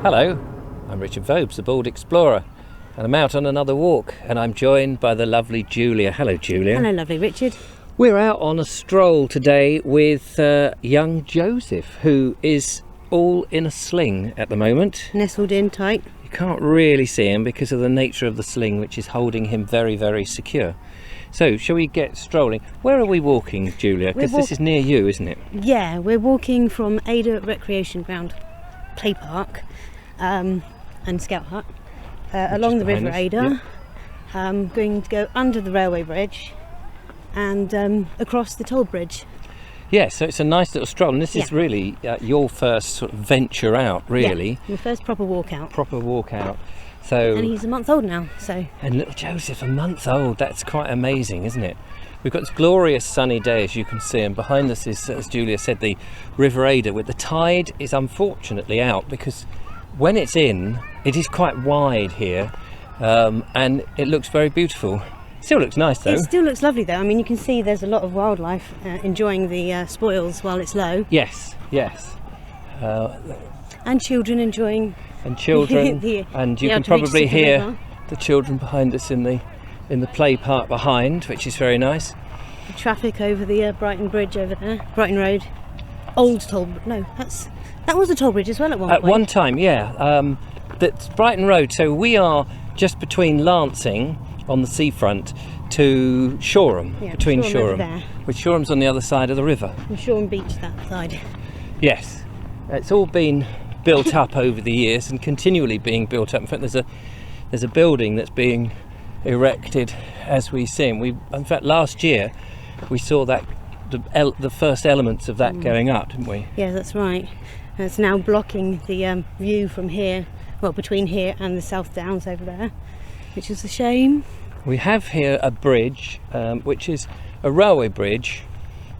Hello, I'm Richard Vobes, the Bald Explorer, and I'm out on another walk, and I'm joined by the lovely Julia. Hello, Julia. Hello, lovely Richard. We're out on a stroll today with young Joseph, who is all in a sling at the moment. Nestled in tight. You can't really see him because of the nature of the sling, which is holding him very, very secure. So, shall we get strolling? Where are we walking, Julia? Because this is near you, isn't it? Yeah, we're walking from Adur Recreation Ground Play Park and Scout Hut along the River Adur. Yep. Going to go under the railway bridge and across the toll bridge. Yeah, so it's a nice little stroll, and this is really your first sort of venture out, really. Yeah, your first proper walk out. Proper walk out. So, and he's a month old now, so. And little Joseph, a month old, that's quite amazing, isn't it? We've got this glorious sunny day, as you can see, and behind us is, as Julia said, the River Adur, with the tide is unfortunately out, because when it's in, it is quite wide here, and it looks very beautiful. Still looks nice though. It still looks lovely though. I mean, you can see there's a lot of wildlife enjoying the spoils while it's low. Yes, yes. And children enjoying. And children, and you can probably hear the children behind us in the play park behind, which is very nice. The traffic over the Brighton Bridge over there, Brighton Road. Old toll. No, that was a toll bridge as well at one point. At one time, yeah. That's Brighton Road. So we are just between Lansing on the seafront to Shoreham, between Shoreham, which Shoreham's on the other side of the river. And Shoreham Beach that side. Yes, it's all been built up over the years and continually being built up. In fact, there's a building that's being erected as we sing. In fact, last year we saw that the first elements of that going up, didn't we? Yeah, that's right. And it's now blocking the view from here, well, between here and the South Downs over there, which is a shame. We have here a bridge, which is a railway bridge,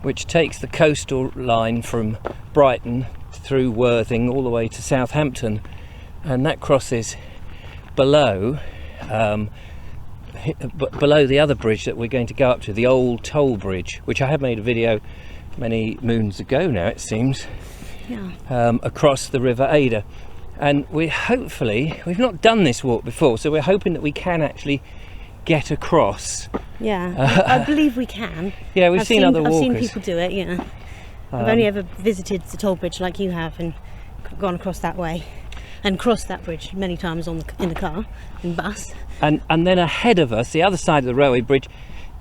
which takes the coastal line from Brighton through Worthing all the way to Southampton, and that crosses below the other bridge that we're going to go up to, the old toll bridge, which I have made a video many moons ago now, it seems, across the River Adur. And we've not done this walk before, so we're hoping that we can actually get across. Yeah, I believe we can. Yeah, I've seen other walkers. I've seen people do it, yeah. I've only ever visited the toll bridge like you have and gone across that way and crossed that bridge many times in the car and bus. And then ahead of us, the other side of the railway bridge,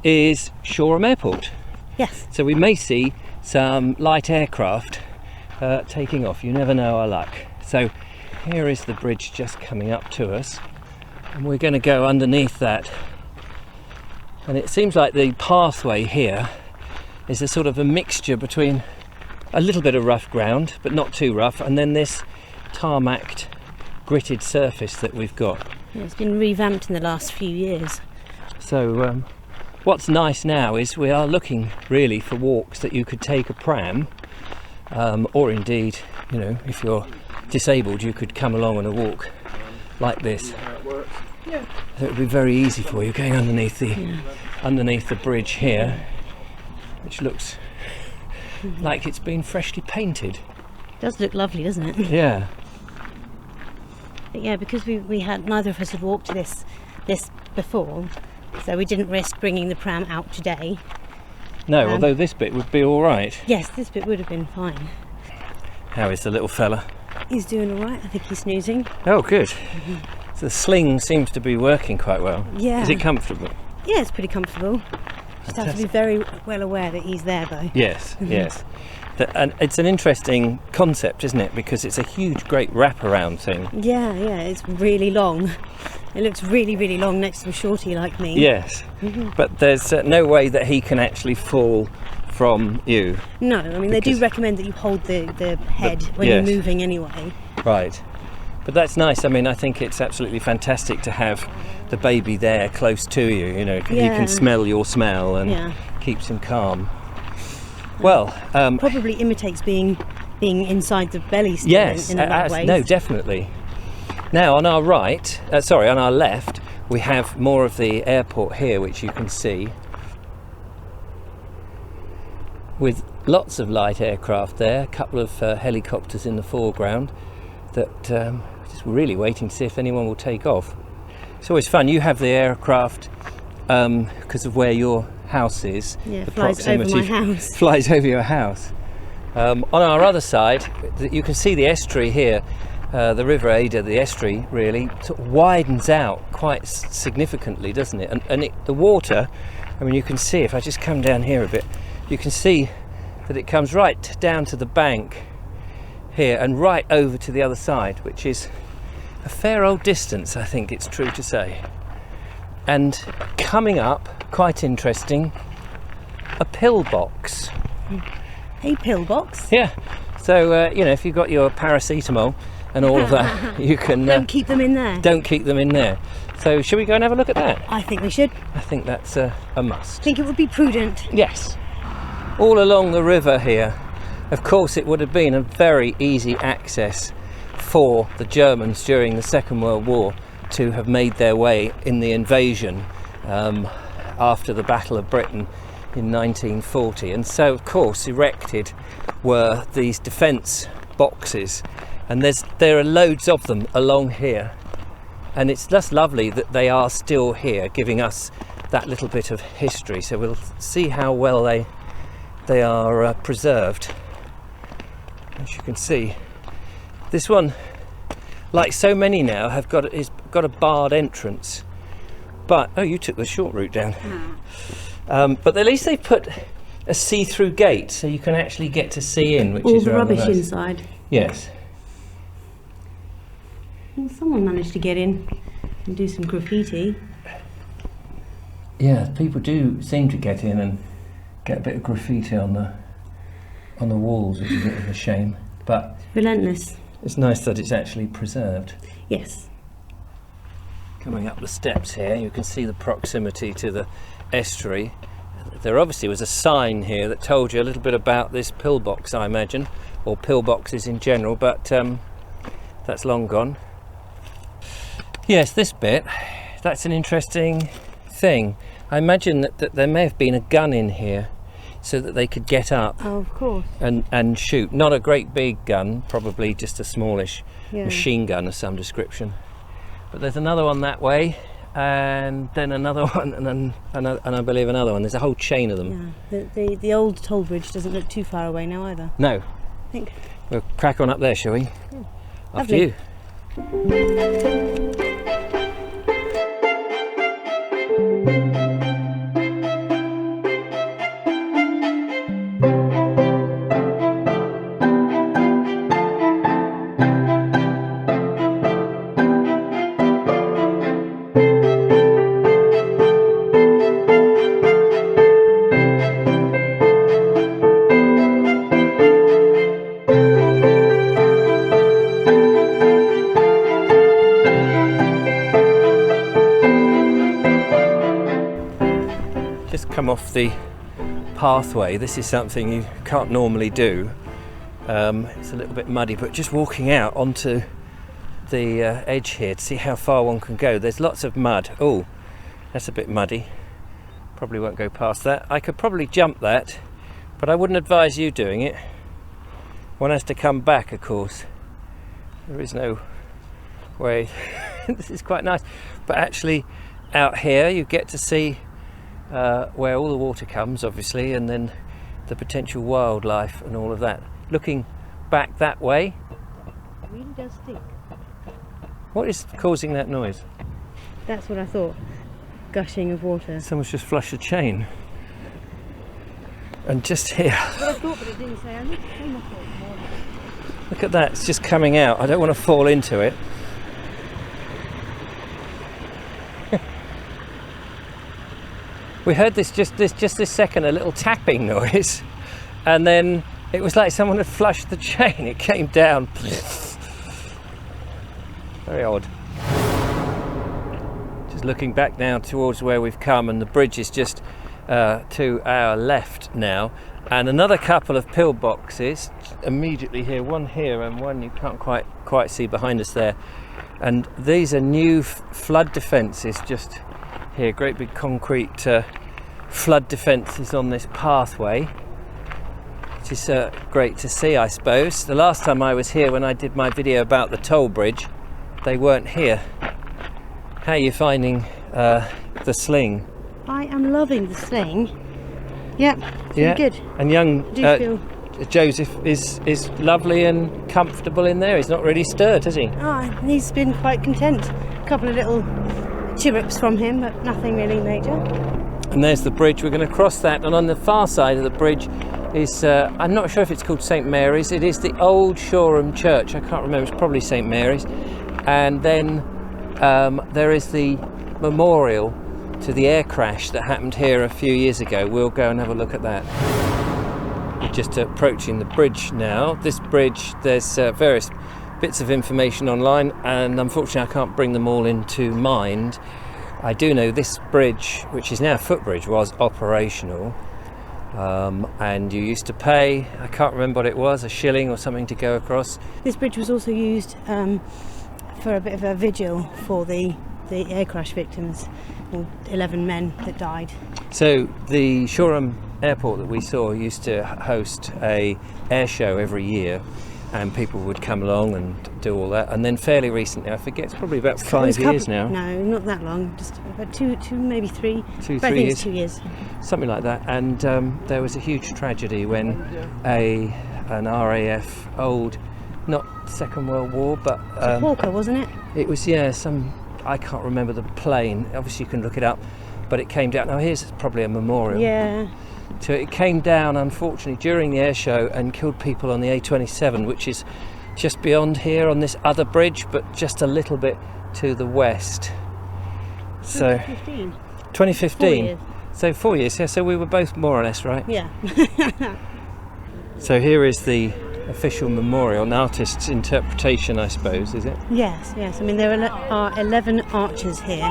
is Shoreham Airport. Yes. So we may see some light aircraft taking off. You never know our luck. So here is the bridge just coming up to us, and we're going to go underneath that. And it seems like the pathway here is a sort of a mixture between a little bit of rough ground, but not too rough, and then this tarmacked, gritted surface that we've got. Yeah, it's been revamped in the last few years. So what's nice now is we are looking really for walks that you could take a pram, or indeed, you know, if you're disabled, you could come along on a walk like this. So it would be very easy for you going underneath the bridge here, which looks like it's been freshly painted. It does look lovely, doesn't it? Yeah. But yeah, because we had, neither of us had walked this before, so we didn't risk bringing the pram out today. No, although this bit would be all right. Yes, this bit would have been fine. How is the little fella? He's doing all right. I think he's snoozing. Oh, good. So the sling seems to be working quite well. Yeah. Is it comfortable? Yeah, it's pretty comfortable. Just have to be very well aware that he's there, though. Yes, yes. And it's an interesting concept, isn't it? Because it's a huge, great wraparound thing. Yeah, it's really long. It looks really, really long next to a shorty like me. Yes, but there's no way that he can actually fall from you. No, I mean, they do recommend that you hold the head when you're moving anyway. Right. But that's nice. I mean, I think it's absolutely fantastic to have the baby there close to you, you know, he can smell your smell and keeps him calm. Well, probably imitates being inside the belly still in a lot of ways. No, definitely. Now on our right, on our left, we have more of the airport here, which you can see, with lots of light aircraft there, a couple of helicopters in the foreground that Just really waiting to see if anyone will take off. It's always fun. You have the aircraft because of where your house is. Yeah, the flies over my house. Flies over your house. On our other side, you can see the estuary here. The River Adur, the estuary, really sort of widens out quite significantly, doesn't it? And the water, I mean, you can see, if I just come down here a bit, you can see that it comes right down to the bank here and right over to the other side, which is a fair old distance, I think it's true to say. And coming up, quite interesting, a pillbox. A pillbox? Yeah. So, you know, if you've got your paracetamol and all of that, you can... Don't keep them in there. Don't keep them in there. So, shall we go and have a look at that? I think we should. I think that's a must. I think it would be prudent. Yes. All along the river here, of course, it would have been a very easy access for the Germans during the Second World War to have made their way in the invasion after the Battle of Britain in 1940. And so, of course, erected were these defence boxes, and there are loads of them along here, and it's just lovely that they are still here, giving us that little bit of history. So we'll see how well they are preserved. As you can see, this one, like so many now, has got a barred entrance. But oh, you took the short route down. But at least they put a see-through gate, so you can actually get to see in, which all is the rather rubbish nice. inside. Yes. Well, someone managed to get in and do some graffiti. Yeah, people do seem to get in and get a bit of graffiti on the walls, which is a bit of a shame. But Relentless. it's nice that it's actually preserved. Yes. Coming up the steps here, you can see the proximity to the estuary. There obviously was a sign here that told you a little bit about this pillbox, I imagine, or pillboxes in general, but that's long gone. Yes, this bit, that's an interesting thing. I imagine that there may have been a gun in here so that they could get up Oh, of course. and shoot. Not a great big gun, probably just a smallish Yeah. machine gun of some description. But there's another one that way, and then another one, and I believe another one. There's a whole chain of them. Yeah. The old toll bridge doesn't look too far away now either. No. I think. We'll crack on up there, shall we? Yeah. After Lovely. you. Come off the pathway. This is something you can't normally do. It's a little bit muddy, but just walking out onto the edge here to see how far one can go. There's lots of mud. Oh, that's a bit muddy. Probably won't go past that. I could probably jump that, but I wouldn't advise you doing it. One has to come back, of course. There is no way. This is quite nice, but actually out here you get to see where all the water comes, obviously, and then the potential wildlife and all of that. Looking back that way. It really does stink. What is causing that noise? That's what I thought. Gushing of water. Someone's just flushed a chain. And just here. What I thought, but it didn't say. I looked at it this morning. Look at that, it's just coming out. I don't want to fall into it. We heard this second, a little tapping noise, and then it was like someone had flushed the chain. It came down. Very odd. Just looking back now towards where we've come, and the bridge is just to our left now, and another couple of pillboxes immediately here. One here and one you can't quite see behind us there. And these are new flood defences just here, great big concrete flood defences on this pathway, which is great to see, I suppose. The last time I was here, when I did my video about the toll bridge, they weren't here. How are you finding the sling? I am loving the sling. Yep, it's good. And young Feel... Joseph is lovely and comfortable in there. He's not really stirred, has he? He's been quite content. A couple of little chirrups from him, but nothing really major. And there's the bridge. We're going to cross that, and on the far side of the bridge is, I'm not sure if it's called St Mary's. It is the old Shoreham Church. I can't remember. It's probably St Mary's. And then there is the memorial to the air crash that happened here a few years ago. We'll go and have a look at that. We're just approaching the bridge now. This bridge, there's various bits of information online, and unfortunately I can't bring them all into mind. I do know this bridge, which is now a footbridge, was operational, and you used to pay, I can't remember what it was, a shilling or something to go across. This bridge was also used for a bit of a vigil for the air crash victims, 11 men that died. So the Shoreham airport that we saw used to host a air show every year, and people would come along and do all that. And then fairly recently, I forget, it's probably about 5 years now. No, not that long, just about two maybe three. Two, but 3 I think years. It's 2 years. Something like that. And there was a huge tragedy when an RAF old, not Second World War, but It's a Hawker, wasn't it? it was, I can't remember the plane. Obviously you can look it up, but it came down. Now here's probably a memorial. Yeah. So it came down, unfortunately, during the air show and killed people on the A27, which is just beyond here on this other bridge, but just a little bit to the west. So 2015. 4 years. So 4 years. Yeah. So we were both more or less right. Yeah. So here is the official memorial, an artist's interpretation, I suppose, is it? Yes. I mean, there are 11 arches here.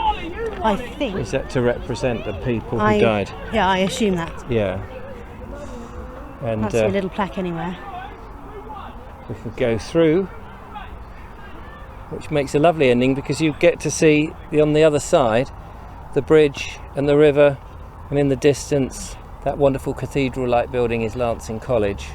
I think. Is that to represent the people who died? Yeah, I assume that. Yeah. And That's a little plaque anywhere. we can go through, which makes a lovely ending because you get to see on the other side the bridge and the river, and in the distance that wonderful cathedral-like building is Lansing College.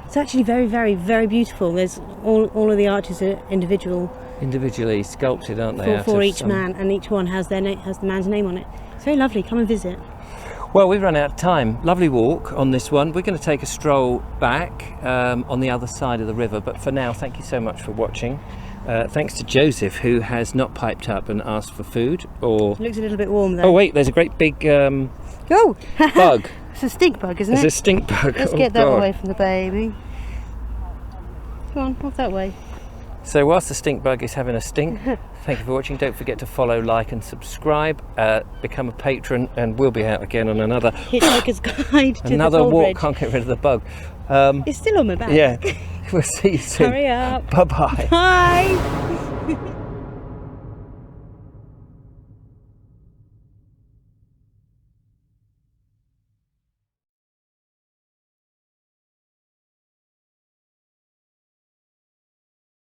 It's actually very, very, very beautiful. There's all of the arches are Individually sculpted, aren't they? for each man, and each one has the man's name on it. It's very lovely. Come and visit. Well, we've run out of time. Lovely walk on this one. We're going to take a stroll back on the other side of the river, but for now, thank you so much for watching. Thanks to Joseph, who has not piped up and asked for food. It looks a little bit warm though. Oh wait, there's a great big bug. It's a stink bug, isn't it? It's a stink bug. Let's get that away from the baby. Come on, off that way. So whilst the stink bug is having a stink, thank you for watching. Don't forget to follow, like and subscribe. Become a patron, and we'll be out again on another Hitchhiker's Guide to another the walk. Bridge. Can't get rid of the bug. It's still on my back. Yeah, we'll see you soon. Hurry up. Bye-bye. Bye.